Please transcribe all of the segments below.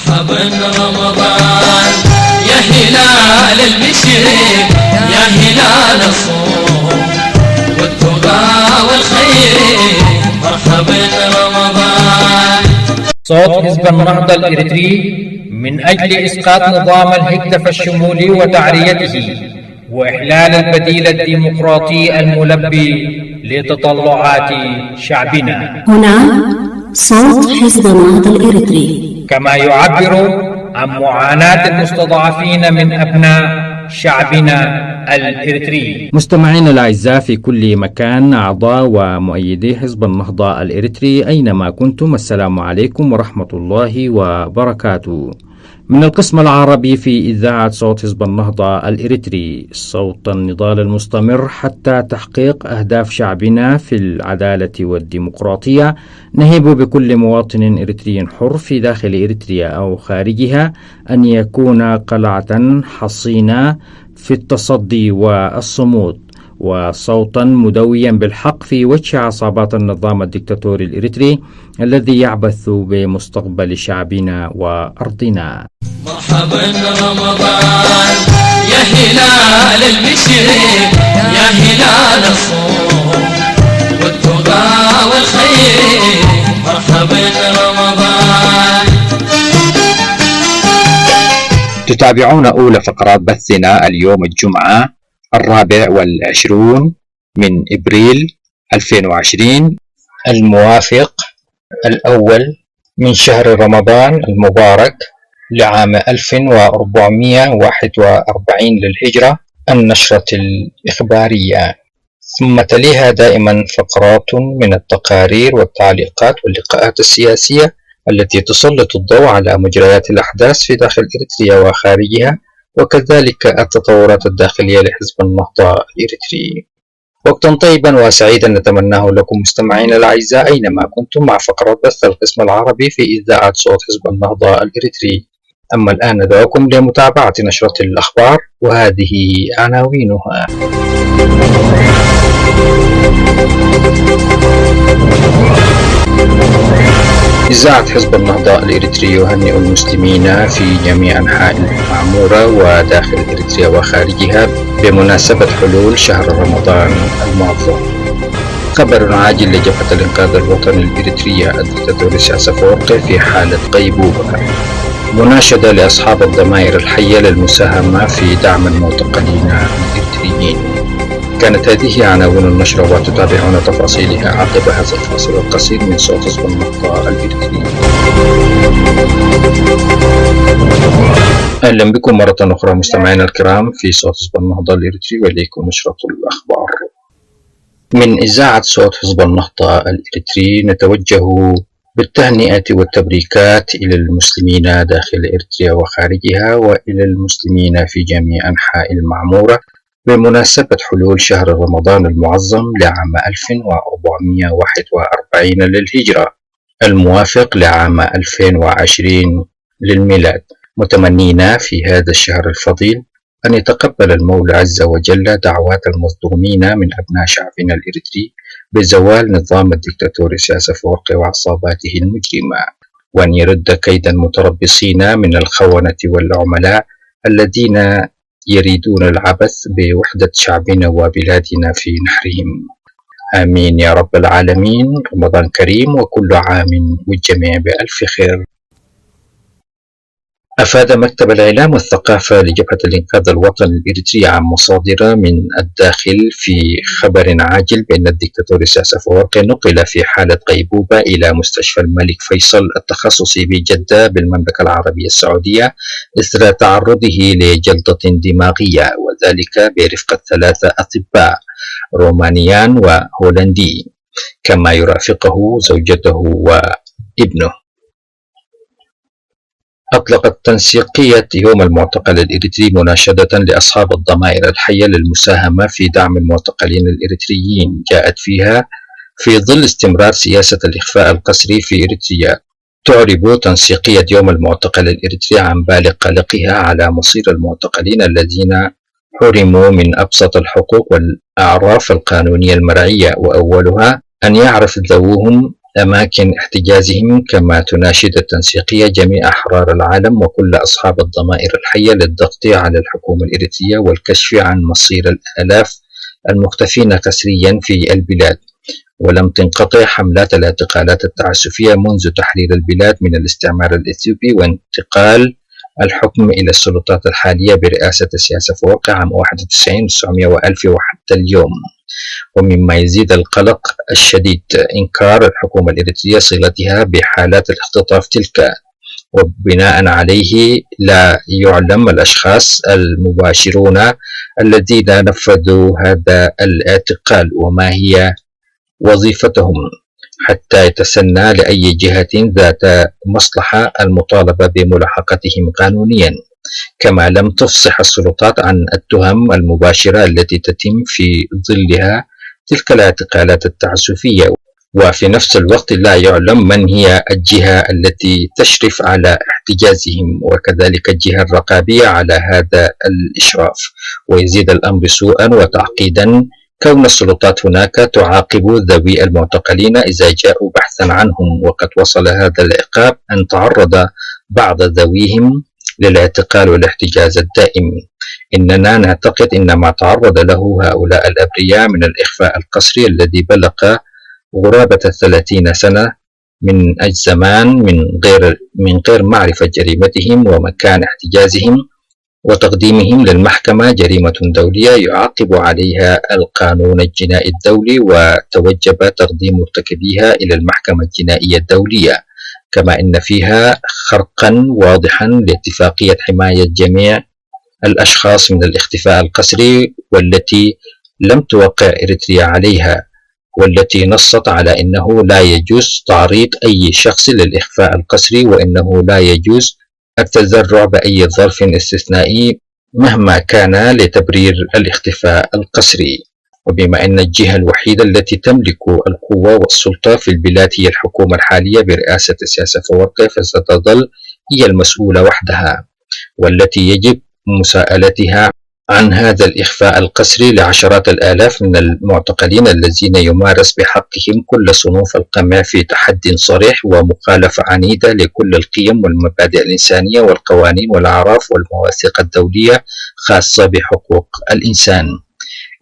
مرحبا رمضان يا هلال المشرق، يا هلال الصوم والتقى والخير، مرحبا رمضان. صوت حزب النهضة الإريتري من أجل إسقاط نظام الهكتف الشمولي وتعريته وإحلال البديل الديمقراطي الملبي لتطلعات شعبنا. هنا صوت حزب النهضة الإريتري، كما يعبر عن معاناة المستضعفين من أبناء شعبنا الإريتري. مستمعينا الأعزاء في كل مكان، أعضاء ومؤيدي حزب النهضة الإريتري أينما كنتم، السلام عليكم ورحمة الله وبركاته. من القسم العربي في إذاعة صوت حزب النهضة الإريتري، صوت النضال المستمر حتى تحقيق أهداف شعبنا في العدالة والديمقراطية. نهب بكل مواطن إريتري حر في داخل إريتريا أو خارجها أن يكون قلعة حصينة في التصدي والصمود، وصوتا مدويا بالحق في وجه عصابات النظام الدكتاتوري الإريتري الذي يعبث بمستقبل شعبنا وأرضنا. مرحبا رمضان يا هلال المشرق، يا هلال الصوم والتقى والخير، مرحبا رمضان. تتابعون أولى فقرات بثنا اليوم الجمعة 24 من إبريل 2020 الموافق 1 من شهر رمضان المبارك لعام 1441 للهجرة، النشرة الإخبارية. ثم تليها دائما فقرات من التقارير والتعليقات واللقاءات السياسية التي تسلط الضوء على مجريات الأحداث في داخل إريتريا وخارجها، وكذلك التطورات الداخلية لحزب النهضة الإريتري. وقتا طيبا وسعيدا نتمناه لكم مستمعين الأعزاء أينما كنتم مع فقرات بث القسم العربي في إذاعة صوت حزب النهضة الإريتري. أما الآن ندعوكم لمتابعة نشرة الأخبار، وهذه عناوينها. إذاعة حزب النهضة الإريتري يهنئ المسلمين في جميع أنحاء المعمورة وداخل إريتريا وخارجها بمناسبة حلول شهر رمضان المعظم. خبر عاجل لجبهة الإنقاذ الوطني الإريترية الدكتاتوري سياس أفورقي في حالة غيبوبة. مناشدة لأصحاب الضمائر الحية للمساهمة في دعم المعتقلين الإريتريين. كانت هذه عناوين النشرة، وتتابعون تفاصيلها عقب هذا الفاصل القصير من صوت حزب النهضة الإريتري. أهلا بكم مرة أخرى مستمعينا الكرام في صوت حزب النهضة الإريتري، وإليكم نشرة الأخبار. من إذاعة صوت حزب النهضة الإريتري نتوجه بالتهنئة والتبريكات إلى المسلمين داخل إريتريا وخارجها، وإلى المسلمين في جميع أنحاء المعمورة بمناسبة حلول شهر رمضان المعظم لعام 1441 للهجرة، الموافق لعام 2020 للميلاد، متمنين في هذا الشهر الفضيل أن يتقبل المولى عز وجل دعوات المظلومين من أبناء شعبنا الإريتري بزوال نظام الدكتاتوري سياس أفورقي وعصاباته المجرمة، وأن يرد كيد المتربصين من الخونة والعملاء الذين يريدون العبث بوحدة شعبنا وبلادنا في نحرهم. آمين يا رب العالمين. رمضان كريم وكل عام والجميع بألف خير. أفاد مكتب الإعلام والثقافة لجبهة الإنقاذ الوطني الإريتري عن مصادر من الداخل في خبر عاجل بأن الدكتاتور سياس أفورقي نقل في حالة غيبوبة إلى مستشفى الملك فيصل التخصصي بجدة بالمملكة العربية السعودية إثر تعرضه لجلطة دماغية، وذلك برفقة 3 أطباء رومانيان وهولندي، كما يرافقه زوجته وابنه. أطلقت تنسيقية يوم المعتقل الإريتري مناشدة لأصحاب الضمائر الحية للمساهمة في دعم المعتقلين الإريتريين، جاءت فيها في ظل استمرار سياسة الإخفاء القسري في إريتريا. تعرب تنسيقية يوم المعتقل الإريتري عن بالغ قلقها على مصير المعتقلين الذين حرموا من أبسط الحقوق والأعراف القانونية المرعية، وأولها أن يعرف ذووهم أماكن احتجازهم، كما تناشد التنسيقية جميع أحرار العالم وكل أصحاب الضمائر الحية للضغط على الحكومة الإريترية والكشف عن مصير الآلاف المختفين قسريا في البلاد. ولم تنقطع حملات الاعتقالات التعسفية منذ تحرير البلاد من الاستعمار الإثيوبي وانتقال الحكم إلى السلطات الحالية برئاسة سياسة فورقة عام 91 900 وألف وحتى اليوم. ومما يزيد القلق الشديد إنكار الحكومة الإريترية صلتها بحالات الاختطاف تلك، وبناء عليه لا يعلم الأشخاص المباشرون الذين نفذوا هذا الاعتقال وما هي وظيفتهم، حتى يتسنى لأي جهة ذات مصلحة المطالبة بملاحقتهم قانونيا. كما لم تفصح السلطات عن التهم المباشرة التي تتم في ظلها تلك الاعتقالات التعسفية، وفي نفس الوقت لا يعلم من هي الجهة التي تشرف على احتجازهم وكذلك الجهة الرقابية على هذا الإشراف. ويزيد الأمر سوءا وتعقيدا كون السلطات هناك تعاقب ذوي المعتقلين إذا جاءوا بحثا عنهم، وقد وصل هذا العقاب أن تعرض بعض ذويهم للاعتقال والاحتجاز الدائم. إننا نعتقد إن ما تعرض له هؤلاء الأبرياء من الإخفاء القسري الذي بلغ غرابة 30 سنة من الزمان من غير معرفة جريمتهم ومكان احتجازهم وتقديمهم للمحكمة جريمة دولية يعاقب عليها القانون الجنائي الدولي، وتوجب تقديم مرتكبيها إلى المحكمة الجنائية الدولية، كما إن فيها خرقا واضحا لاتفاقية حماية جميع الأشخاص من الاختفاء القسري والتي لم توقع إريتريا عليها، والتي نصت على أنه لا يجوز تعريض أي شخص للإخفاء القسري، وأنه لا يجوز التذرع بأي ظرف استثنائي مهما كان لتبرير الاختفاء القسري. وبما أن الجهة الوحيدة التي تملك القوة والسلطة في البلاد هي الحكومة الحالية برئاسة سياسة فورقة، فستظل هي المسؤولة وحدها، والتي يجب مساءلتها عن هذا الإخفاء القسري لعشرات الآلاف من المعتقلين الذين يمارس بحقهم كل صنوف القمع في تحدي صريح ومخالفة عنيدة لكل القيم والمبادئ الإنسانية والقوانين والأعراف والمواثيق الدولية خاصة بحقوق الإنسان.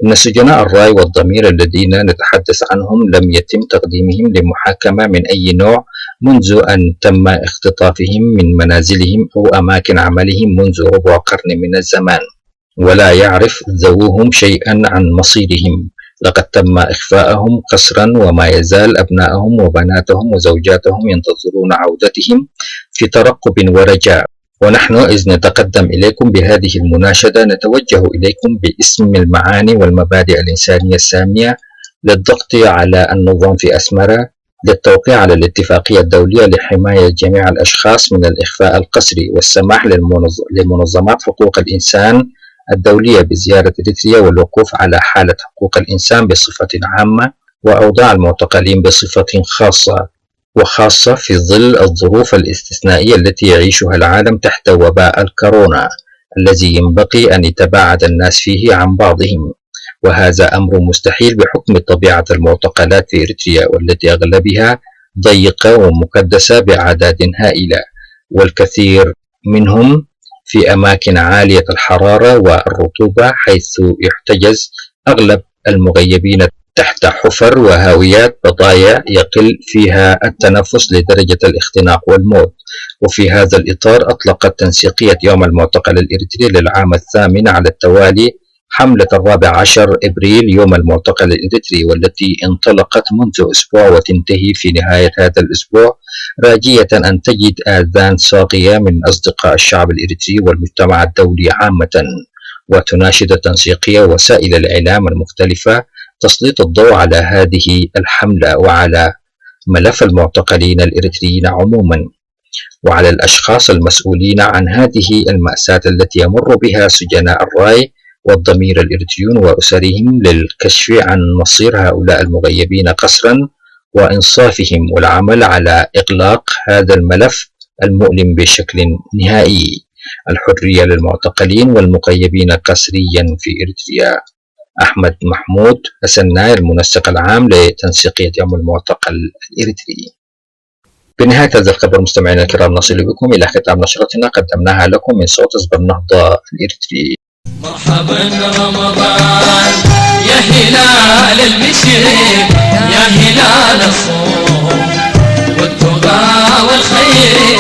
إن سجناء الرأي والضمير الذين نتحدث عنهم لم يتم تقديمهم لمحاكمة من أي نوع منذ أن تم اختطافهم من منازلهم أو أماكن عملهم منذ ربع قرن من الزمان، ولا يعرف ذووهم شيئا عن مصيرهم. لقد تم إخفاءهم قسرا، وما يزال أبنائهم وبناتهم وزوجاتهم ينتظرون عودتهم في ترقب ورجاء. ونحن إذ نتقدم إليكم بهذه المناشدة نتوجه إليكم باسم المعاني والمبادئ الإنسانية السامية للضغط على النظام في أسمرة للتوقيع على الاتفاقية الدولية لحماية جميع الأشخاص من الإخفاء القسري، والسماح لمنظمات حقوق الإنسان الدولية بزيارة إريتريا والوقوف على حالة حقوق الإنسان بصفة عامة وأوضاع المعتقلين بصفة خاصة في ظل الظروف الاستثنائية التي يعيشها العالم تحت وباء الكورونا الذي ينبغي أن يتباعد الناس فيه عن بعضهم، وهذا أمر مستحيل بحكم طبيعة المعتقلات في إريتريا، والتي أغلبها ضيقة ومكدسة بأعداد هائلة، والكثير منهم في أماكن عالية الحرارة والرطوبة، حيث يحتجز أغلب المغيبين تحت حفر وهاويات بضايع يقل فيها التنفس لدرجة الاختناق والموت. وفي هذا الإطار أطلقت تنسيقية يوم المعتقل الإريتري للعام الثامن على التوالي حملة 14 إبريل يوم المعتقل الإريتري، والتي انطلقت منذ أسبوع وتنتهي في نهاية هذا الأسبوع، راجية أن تجد آذان صاغية من أصدقاء الشعب الإريتري والمجتمع الدولي عامة. وتناشد التنسيقية وسائل الإعلام المختلفة تسليط الضوء على هذه الحملة وعلى ملف المعتقلين الإريتريين عموما، وعلى الأشخاص المسؤولين عن هذه المأساة التي يمر بها سجناء الراي والضمير الإريتريون وأسرهم، للكشف عن مصير هؤلاء المغيبين قسرا وإنصافهم، والعمل على إغلاق هذا الملف المؤلم بشكل نهائي. الحرية للمعتقلين والمغيبين قسريا في إريتريا. أحمد محمود السناي المنسق العام لتنسيقية يوم المعتقل الإريتري. بنهاية هذا الخبر مستمعينا الكرام نصل بكم إلى ختام نشرتنا قدمناها لكم من صوت حزب النهضة الإريتري. مرحبا رمضان يا هلال المشرق، يا هلال الصوم والتقى والخير،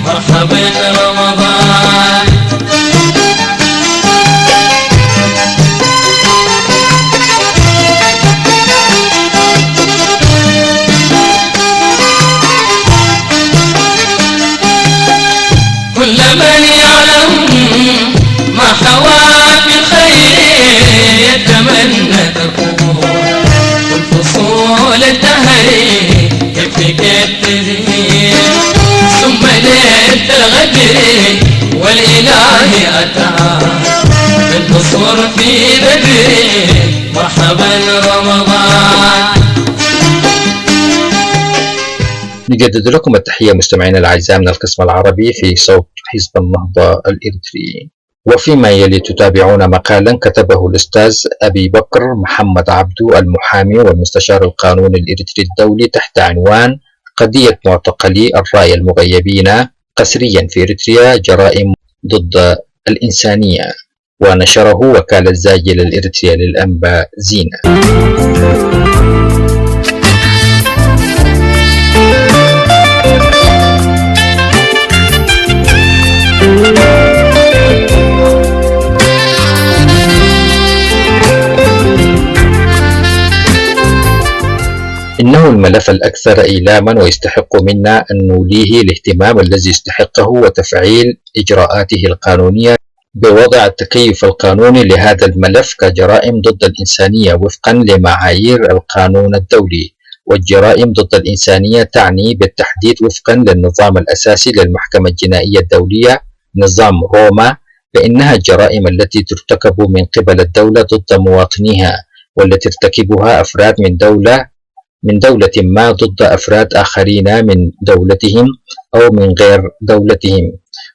مرحبا رمضان. كل من يعلم ما حواك من خير يتمنى تكون والفصول الدهري يكفيك التزيين، ثم ليلة الغدر والإله أتى بالنصر في بدر، مرحبا رمضان. نجدد لكم التحية مستمعينا الأعزاء من القسم العربي في صوت حزب النهضة الإريتري. وفيما يلي تتابعون مقالا كتبه الأستاذ أبي بكر محمد عبدو المحامي والمستشار القانوني الإريتري الدولي تحت عنوان قضية معتقلي الراية المغيبين قسريا في إريتريا جرائم ضد الإنسانية، ونشره وكالة زاجل الإريترية للأنباء زينة. إنه الملف الأكثر إيلاما ويستحق منا أن نوليه الاهتمام الذي يستحقه وتفعيل إجراءاته القانونية بوضع التكيف القانوني لهذا الملف كجرائم ضد الإنسانية وفقا لمعايير القانون الدولي. والجرائم ضد الإنسانية تعني بالتحديد وفقا للنظام الأساسي للمحكمة الجنائية الدولية نظام روما، فإنها الجرائم التي ترتكب من قبل الدولة ضد مواطنيها، والتي يرتكبها أفراد من دولة ما ضد أفراد آخرين من دولتهم أو من غير دولتهم،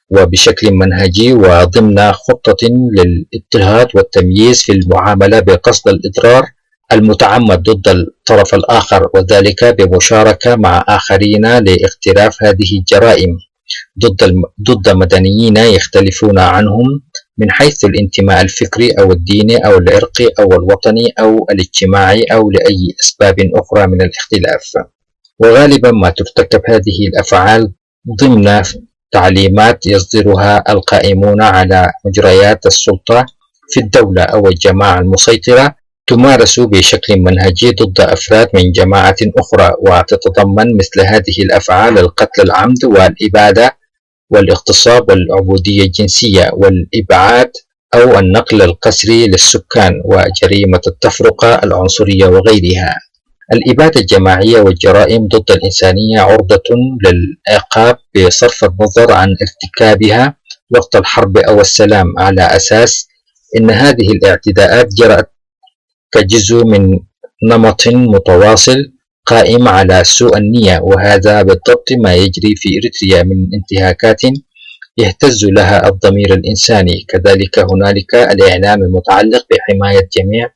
وبشكل منهجي وضمن خطة للاضطهاد والتمييز في المعاملة بقصد الإضرار المتعمد ضد الطرف الآخر، وذلك بمشاركة مع آخرين لاقتراف هذه الجرائم ضد مدنيين يختلفون عنهم من حيث الانتماء الفكري أو الديني أو العرقي أو الوطني أو الاجتماعي أو لأي أسباب أخرى من الاختلاف. وغالبا ما ترتكب هذه الأفعال ضمن تعليمات يصدرها القائمون على مجريات السلطة في الدولة أو الجماعة المسيطرة، تمارس بشكل منهجي ضد أفراد من جماعة أخرى، وتتضمن مثل هذه الأفعال القتل العمد والإبادة والاغتصاب والعبودية الجنسية والإبعاد أو النقل القسري للسكان وجريمة التفرقة العنصرية وغيرها. الإبادة الجماعية والجرائم ضد الإنسانية عرضة للعقاب بصرف النظر عن ارتكابها وقت الحرب أو السلام، على أساس أن هذه الاعتداءات جرت كجزء من نمط متواصل قائم على سوء النية، وهذا بالضبط ما يجري في إريتريا من انتهاكات يهتز لها الضمير الإنساني. كذلك هنالك الإعلام المتعلق بحماية جميع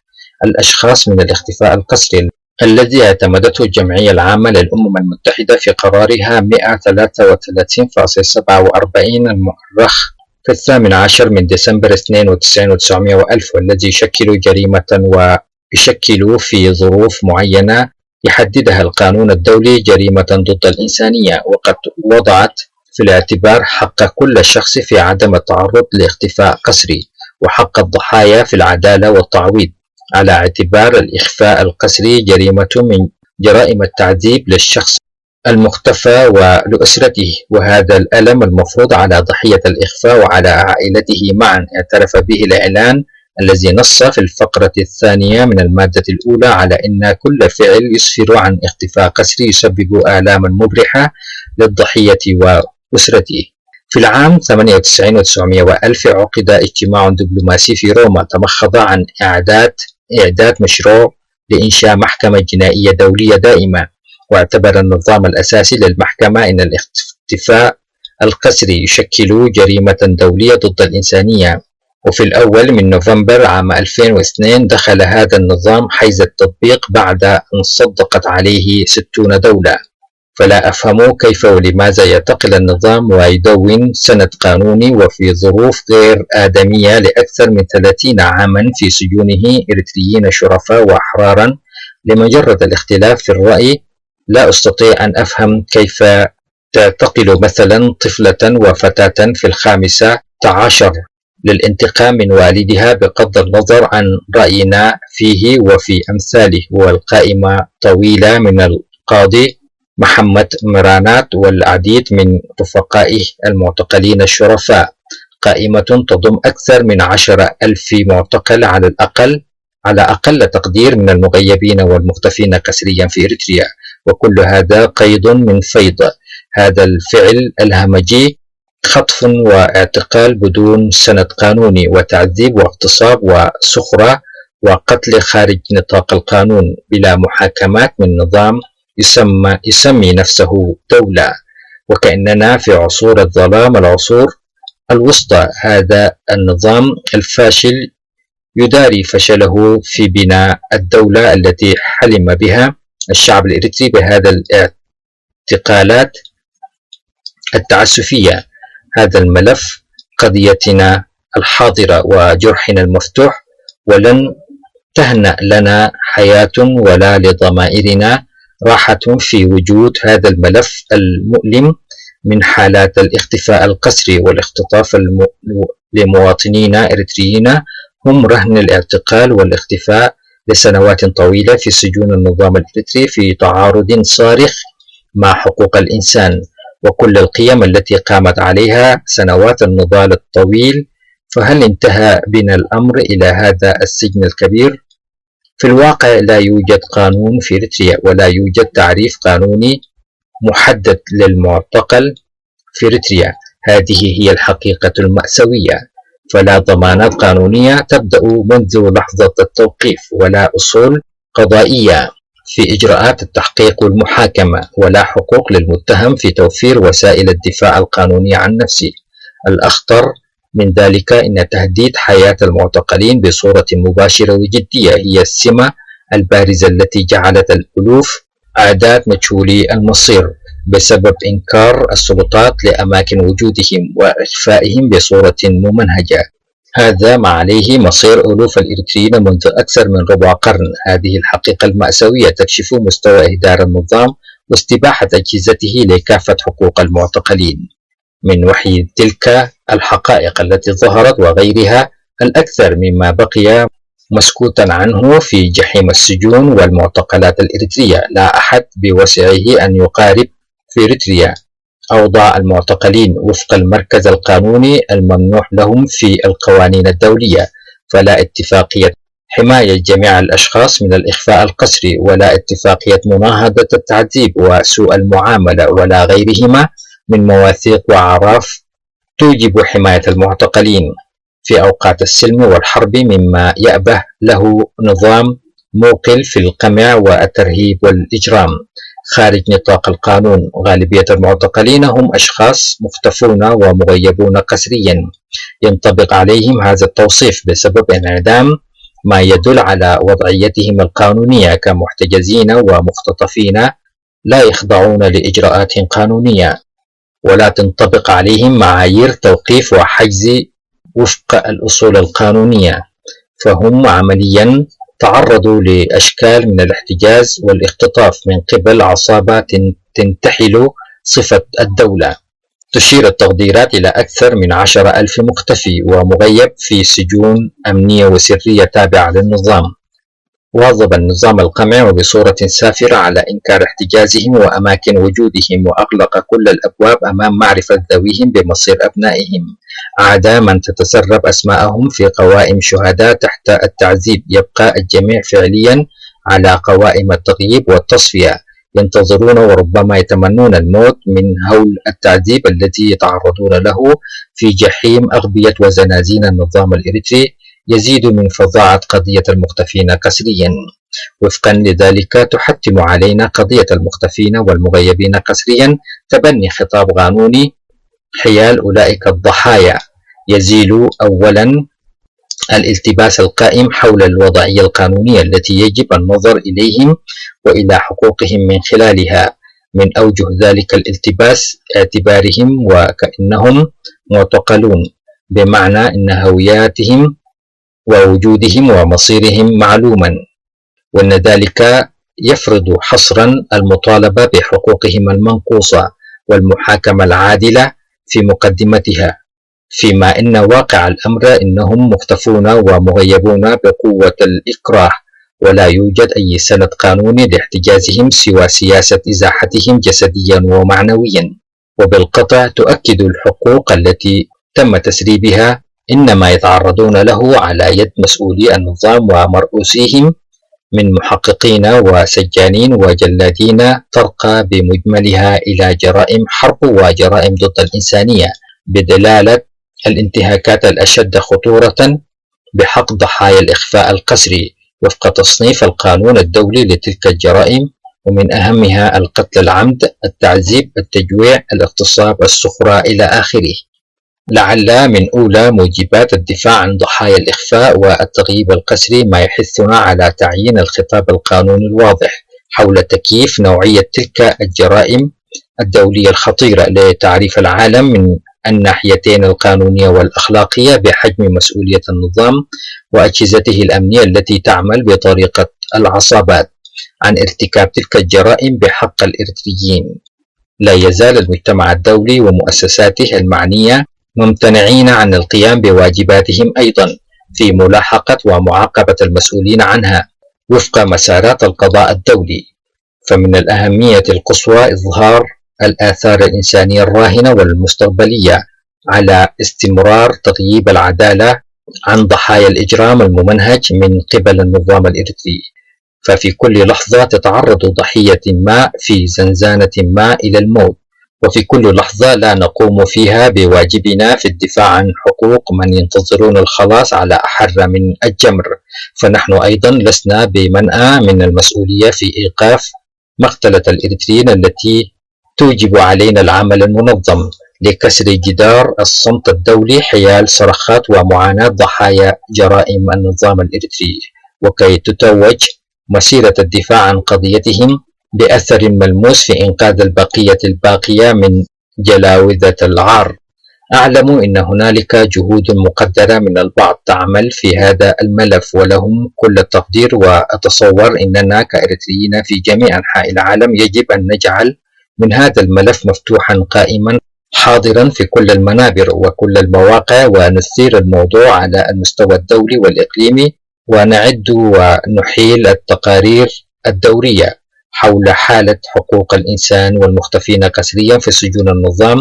الأشخاص من الاختفاء القسري الذي اعتمدته الجمعية العامة للأمم المتحدة في قرارها 133.47 المؤرخ في 18 من ديسمبر 92 و900 وألف، والذي يشكل جريمة ويشكل في ظروف معينة يحددها القانون الدولي جريمة ضد الإنسانية، وقد وضعت في الاعتبار حق كل شخص في عدم التعرض لاختفاء قسري، وحق الضحايا في العدالة والتعويض، على اعتبار الإخفاء القسري جريمة من جرائم التعذيب للشخص المختفى ولأسرته، وهذا الألم المفروض على ضحية الإخفاء وعلى عائلته معا، اعترف به الإعلان الذي نص في الفقرة الثانية من المادة الأولى على أن كل فعل يسفر عن اختفاء قسري يسبب آلاما مبرحة للضحية وأسرته. في العام 98 و900 وألف عقد اجتماع دبلوماسي في روما تمخض عن إعداد مشروع لإنشاء محكمة جنائية دولية دائمة، واعتبر النظام الأساسي للمحكمة أن الاختفاء القسري يشكل جريمة دولية ضد الإنسانية، وفي الأول من نوفمبر عام 2002 دخل هذا النظام حيز التطبيق بعد أن صدقت عليه 60 دولة. فلا أفهم كيف ولماذا يعتقل النظام ويدون سند قانوني وفي ظروف غير آدمية لأكثر من 30 عاما في سجونه إريتريين شرفاء وأحرارا لمجرد الاختلاف في الرأي. لا أستطيع أن أفهم كيف تعتقل مثلا طفلة وفتاة في 15 للانتقام من والدها بغض النظر عن رأينا فيه وفي أمثاله. والقائمة طويلة من القاضي محمد مرانات والعديد من رفقائه المعتقلين الشرفاء، قائمة تضم أكثر من 10,000 معتقل على أقل تقدير من المغيبين والمختفين قسريا في إريتريا. وكل هذا قيد من فيض هذا الفعل الهمجي، خطف واعتقال بدون سند قانوني وتعذيب واغتصاب وسخرة وقتل خارج نطاق القانون بلا محاكمات من نظام يسمي نفسه دولة، وكأننا في عصور الظلام العصور الوسطى. هذا النظام الفاشل يداري فشله في بناء الدولة التي حلم بها الشعب الإريتري بهذا الاعتقالات التعسفية. هذا الملف قضيتنا الحاضرة وجرحنا المفتوح، ولن تهنأ لنا حياة ولا لضمائرنا راحة في وجود هذا الملف المؤلم من حالات الاختفاء القسري والاختطاف لمواطنين إريتريين هم رهن الاعتقال والاختفاء لسنوات طويلة في سجون النظام الإريتري في تعارض صارخ مع حقوق الإنسان وكل القيم التي قامت عليها سنوات النضال الطويل. فهل انتهى بنا الأمر إلى هذا السجن الكبير؟ في الواقع لا يوجد قانون في إريتريا ولا يوجد تعريف قانوني محدد للمعتقل في إريتريا. هذه هي الحقيقة المأساوية. فلا ضمانات قانونية تبدأ منذ لحظة التوقيف، ولا أصول قضائية في إجراءات التحقيق والمحاكمة، ولا حقوق للمتهم في توفير وسائل الدفاع القانوني عن نفسه. الأخطر من ذلك إن تهديد حياة المعتقلين بصورة مباشرة وجدية هي السمة البارزة التي جعلت الألوف أعداد مجهولي المصير بسبب إنكار السلطات لأماكن وجودهم وإخفائهم بصورة ممنهجة. هذا ما عليه مصير ألوف الإريتريين منذ أكثر من ربع قرن. هذه الحقيقة المأساوية تكشف مستوى إهدار النظام واستباحة أجهزته لكافة حقوق المعتقلين. من وحي تلك الحقائق التي ظهرت وغيرها الأكثر مما بقي مسكوتا عنه في جحيم السجون والمعتقلات الإريترية، لا أحد بوسعه أن يقارب في إريتريا أوضاع المعتقلين وفق المركز القانوني الممنوح لهم في القوانين الدولية. فلا اتفاقية حماية جميع الأشخاص من الإخفاء القسري، ولا اتفاقية مناهضة التعذيب وسوء المعاملة، ولا غيرهما من مواثيق وأعراف توجب حماية المعتقلين في أوقات السلم والحرب مما يأبه له نظام موقل في القمع والترهيب والإجرام خارج نطاق القانون. غالبية المعتقلين هم أشخاص مختفون ومغيبون قسريا ينطبق عليهم هذا التوصيف بسبب انعدام ما يدل على وضعيتهم القانونية كمحتجزين ومختطفين لا يخضعون لإجراءات قانونية ولا تنطبق عليهم معايير توقيف وحجز وفق الأصول القانونية، فهم عمليا تعرضوا لأشكال من الاحتجاز والاختطاف من قبل عصابة تنتحل صفة الدولة. تشير التقديرات إلى أكثر من 10,000 مختفي ومغيب في سجون أمنية وسرية تابعة للنظام. واظب النظام القمع وبصورة سافرة على إنكار احتجازهم وأماكن وجودهم، وأغلق كل الأبواب أمام معرفة ذويهم بمصير أبنائهم. عدا من تتسرب أسماءهم في قوائم شهداء تحت التعذيب. يبقى الجميع فعليا على قوائم التغييب والتصفية، ينتظرون وربما يتمنون الموت من هول التعذيب الذي يتعرضون له في جحيم أغبية وزنازين النظام الإريتري. يزيد من فظاعة قضية المختفين قسريا. وفقا لذلك تحتم علينا قضية المختفين والمغيبين قسريا تبني خطاب قانوني حيال أولئك الضحايا يزيل أولا الالتباس القائم حول الوضعية القانونية التي يجب النظر إليهم وإلى حقوقهم من خلالها. من أوجه ذلك الالتباس اعتبارهم وكأنهم معتقلون، بمعنى أن هوياتهم ووجودهم ومصيرهم معلوما، وأن ذلك يفرض حصرا المطالبة بحقوقهم المنقوصة والمحاكمة العادلة في مقدمتها، فيما إن واقع الأمر إنهم مختفون ومغيبون بقوة الإكراه، ولا يوجد أي سند قانوني لاحتجازهم سوى سياسة إزاحتهم جسديا ومعنويا. وبالقطع تؤكد الحقوق التي تم تسريبها إن ما يتعرضون له على يد مسؤولي النظام ومرؤوسيهم من محققين وسجانين وجلادين ترقى بمجملها إلى جرائم حرب وجرائم ضد الإنسانية، بدلالة الانتهاكات الأشد خطورة بحق ضحايا الإخفاء القسري وفق تصنيف القانون الدولي لتلك الجرائم، ومن أهمها القتل العمد، التعذيب، التجويع، الاغتصاب، السخرة إلى آخره. لعل من أولى موجبات الدفاع عن ضحايا الإخفاء والتغييب القسري ما يحثنا على تعيين الخطاب القانوني الواضح حول تكييف نوعية تلك الجرائم الدولية الخطيرة لتعريف العالم من الناحيتين القانونية والأخلاقية بحجم مسؤولية النظام وأجهزته الأمنية التي تعمل بطريقة العصابات عن ارتكاب تلك الجرائم بحق الإريتريين. لا يزال المجتمع الدولي ومؤسساته المعنية ممتنعين عن القيام بواجباتهم أيضا في ملاحقة ومعاقبة المسؤولين عنها وفق مسارات القضاء الدولي. فمن الأهمية القصوى إظهار الآثار الإنسانية الراهنة والمستقبلية على استمرار تغييب العدالة عن ضحايا الإجرام الممنهج من قبل النظام الإريتري، ففي كل لحظة تتعرض ضحية ما في زنزانة ما إلى الموت، وفي كل لحظة لا نقوم فيها بواجبنا في الدفاع عن حقوق من ينتظرون الخلاص على أحر من الجمر، فنحن أيضا لسنا بمنأى من المسؤولية في إيقاف مقتلة الإريتريين التي توجب علينا العمل المنظم لكسر جدار الصمت الدولي حيال صرخات ومعاناة ضحايا جرائم النظام الإريتري، وكي تتوج مسيرة الدفاع عن قضيتهم بأثر ملموس في إنقاذ البقية الباقية من جلاوذة العار. أعلم أن هنالك جهود مقدرة من البعض تعمل في هذا الملف ولهم كل التقدير، وأتصور أننا كإريتريين في جميع أنحاء العالم يجب أن نجعل من هذا الملف مفتوحا قائما حاضرا في كل المنابر وكل المواقع، ونثير الموضوع على المستوى الدولي والإقليمي، ونعد ونحيل التقارير الدورية حول حالة حقوق الإنسان والمختفين قسريا في سجون النظام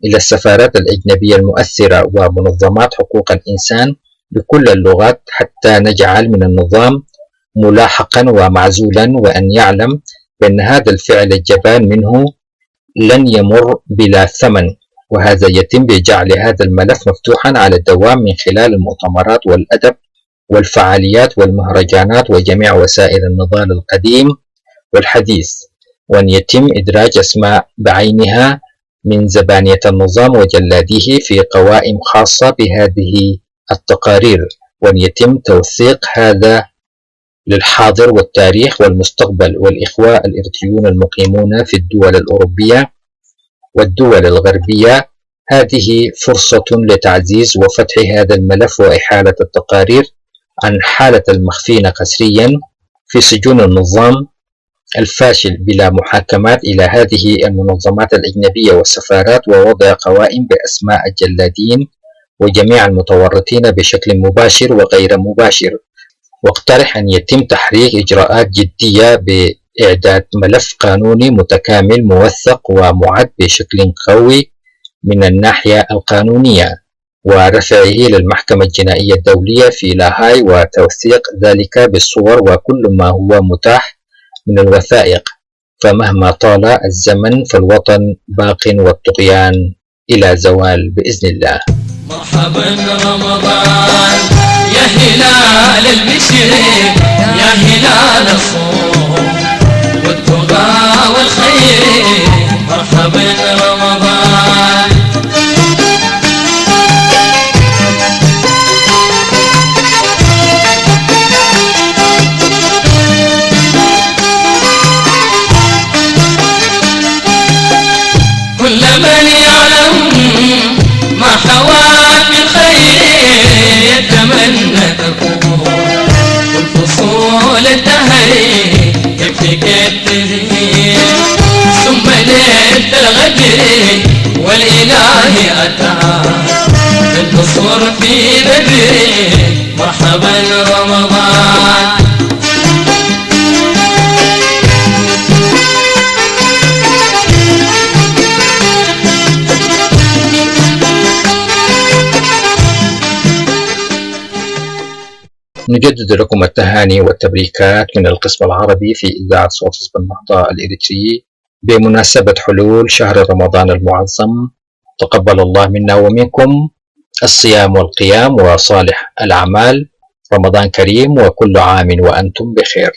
إلى السفارات الأجنبية المؤثرة ومنظمات حقوق الإنسان بكل اللغات، حتى نجعل من النظام ملاحقا ومعزولا، وأن يعلم بأن هذا الفعل الجبان منه لن يمر بلا ثمن. وهذا يتم بجعل هذا الملف مفتوحا على الدوام من خلال المؤتمرات والأدب والفعاليات والمهرجانات وجميع وسائل النضال القديم والحديث، وأن يتم إدراج أسماء بعينها من زبانية النظام وجلاديه في قوائم خاصة بهذه التقارير، وأن يتم توثيق هذا للحاضر والتاريخ والمستقبل. والإخوة الإريتريون المقيمون في الدول الأوروبية والدول الغربية، هذه فرصة لتعزيز وفتح هذا الملف وإحالة التقارير عن حالة المخفين قسريا في سجون النظام الفاشل بلا محاكمات إلى هذه المنظمات الأجنبية والسفارات، ووضع قوائم بأسماء الجلادين وجميع المتورطين بشكل مباشر وغير مباشر. واقترح أن يتم تحريك إجراءات جدية بإعداد ملف قانوني متكامل موثق ومعد بشكل قوي من الناحية القانونية، ورفعه للمحكمة الجنائية الدولية في لاهاي، وتوثيق ذلك بالصور وكل ما هو متاح من الوثائق. فمهما طال الزمن فالوطن باق والطغيان إلى زوال بإذن الله. مرحبا رمضان يا هلال البشر، يا هلال الصوم والتقى والخير، مرحبا رمضان. أتى بالقصور في بدري مرحبا رمضان. نجدد لكم التهاني والتبريكات من القسم العربي في إذاعة صوت حزب النهضة الإريتري بمناسبة حلول شهر رمضان المعظم. تقبل الله منا ومنكم الصيام والقيام وصالح الأعمال. رمضان كريم وكل عام وأنتم بخير.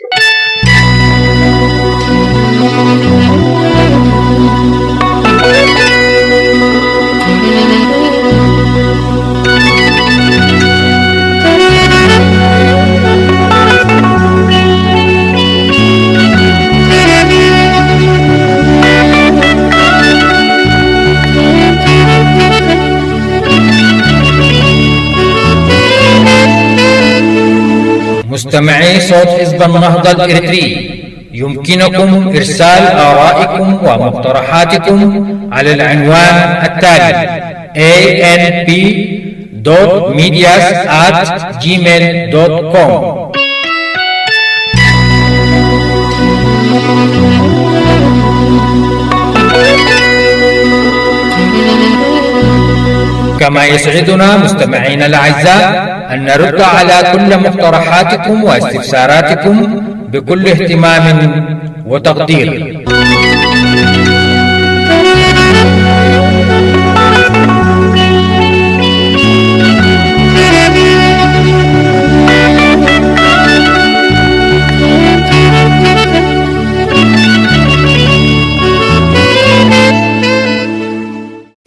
مستمعي صوت حزب النهضة الإريتري، يمكنكم إرسال آرائكم ومقترحاتكم على العنوان التالي: anp.medias@gmail.com. كما يسعدنا مستمعينا الأعزاء أن نرد على كل مقترحاتكم واستفساراتكم بكل اهتمام وتقدير.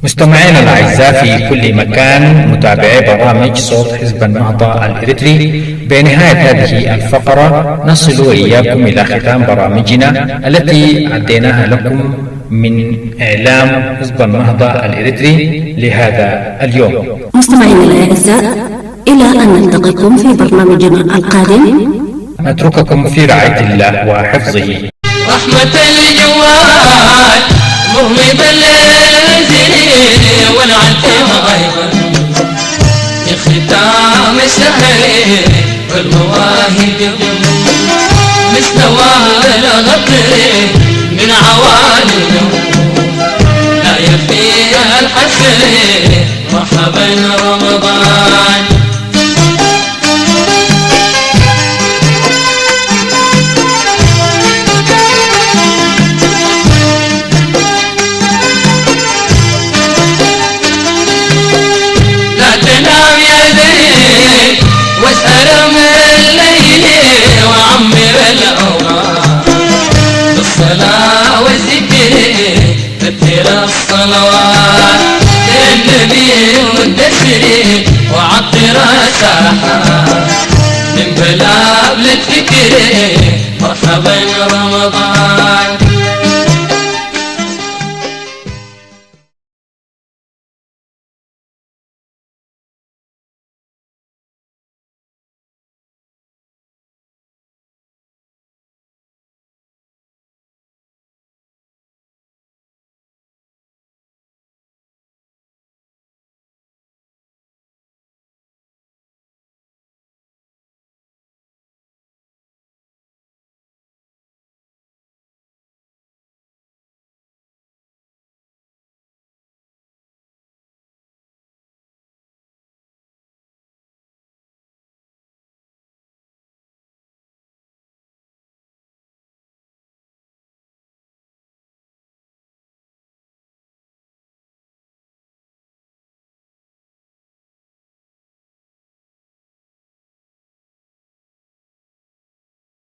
مستمعينا الأعزاء في كل مكان، متابعي برامج صوت حزب النهضة الإريتري، بنهاية هذه الفقرة نصل وإياكم إلى ختام برامجنا التي عديناها لكم من إعلام حزب النهضة الإريتري لهذا اليوم. مستمعينا الأعزاء، إلى أن نلتقيكم في برنامجنا القادم، نترككم في رعاية الله وحفظه. رحمة الجواد مغمض الليل والعتم أيضا في ختام الشهر والمواهب مستوى الغطر من عوالم لا يفيها الحسر. مرحبا رمضان. واسهر من الليل وعمر الأوقات بالصلاة والذكر، كثر الصلوات للنبي والدسر وعطر الساحات من بلاب للفكر. مرحبا رمضان.